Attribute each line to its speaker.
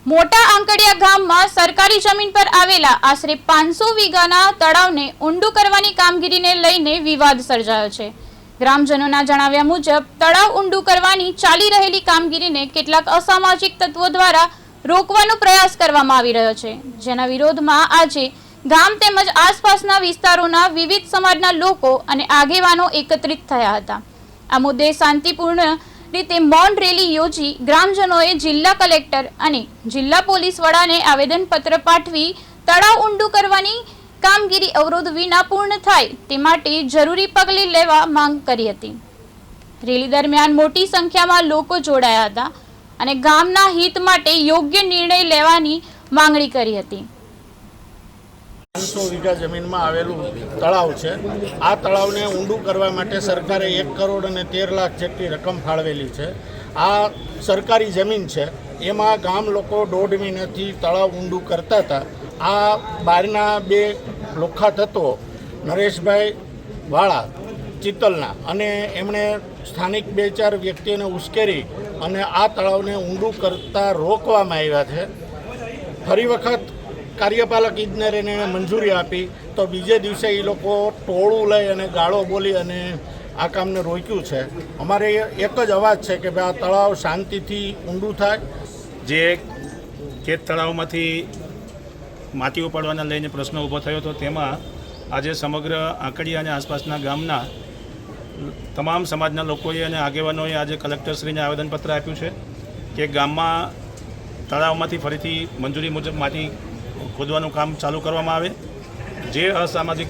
Speaker 1: મોટા આંકડિયા ગામમાં સરકારી જમીન પર આવેલા આશરે 500 વીઘાના તળાવને ઊંડું કરવાની કામગીરીને લઈને વિવાદ સર્જાયો છે। ગ્રામજનોના જણાવ્યા મુજબ તળાવ ઊંડું કરવાની ચાલી રહેલી કામગીરીને કેટલાક અસામાજિક તત્વો દ્વારા રોકવાનો પ્રયાસ કરવામાં આવી રહ્યો છે, જેના વિરોધમાં આજે ગામ તેમજ આસપાસના વિસ્તારોના વિવિધ સમાજના લોકો અને આગેવાનો એકત્રિત થયા હતા। આ મુદ્દે શાંતિપૂર્ણ રીતે મૌન રેલી યોજી ગ્રામજનોએ જિલ્લા કલેક્ટર અને જિલ્લા પોલીસ વડાને આવેદનપત્ર પાઠવી તળાવ ઊંડું કરવાની કામગીરી અવરોધ વિના પૂર્ણ થાય તે માટે જરૂરી પગલાં લેવા માંગ કરી હતી। રેલી દરમિયાન મોટી સંખ્યામાં લોકો જોડાયા હતા અને ગામના હિત માટે યોગ્ય નિર્ણય લેવાની માંગણી કરી હતી।
Speaker 2: 500 વીઘા જમીનમાં આવેલું તળાવ છે। આ તળાવને ઊંડું કરવા માટે સરકારે 1 કરોડ અને 13 લાખ જેટલી રકમ ફાળવેલી છે। આ સરકારી જમીન છે, એમાં ગામ લોકો 1.5 મહિનાથી તળાવ ઊંડું કરતા હતા। આ બહારના 2 લોખા તત્વો નરેશભાઈ વાળા ચિત્તલના અને એમણે સ્થાનિક 2-4 વ્યક્તિઓને ઉશ્કેરી અને આ તળાવને ઊંડું કરતા રોકવામાં આવ્યા છે। ફરી વખત કાર્યપાલક ઇજનેરને મંજૂરી આપી તો બીજે દિવસે એ લોકો ટોળું લઈ અને ગાળો બોલી અને આ કામને રોક્યું છે। અમારે એક જ અવાજ છે કે ભાઈ આ તળાવ શાંતિથી ઊંડું થાય।
Speaker 3: જે ખેત તળાવમાંથી માટી ઉપાડવાના લઈને પ્રશ્ન ઊભો થયો હતો, તેમાં આજે સમગ્ર આંકડિયા અને આસપાસના ગામના તમામ સમાજના લોકોએ અને આગેવાનોએ આજે કલેક્ટરશ્રીને આવેદનપત્ર આપ્યું છે કે ગામમાં તળાવમાંથી ફરીથી મંજૂરી મુજબ માટી ખોદવાનું કામ ચાલુ કરવામાં આવે। જે અસામાજિક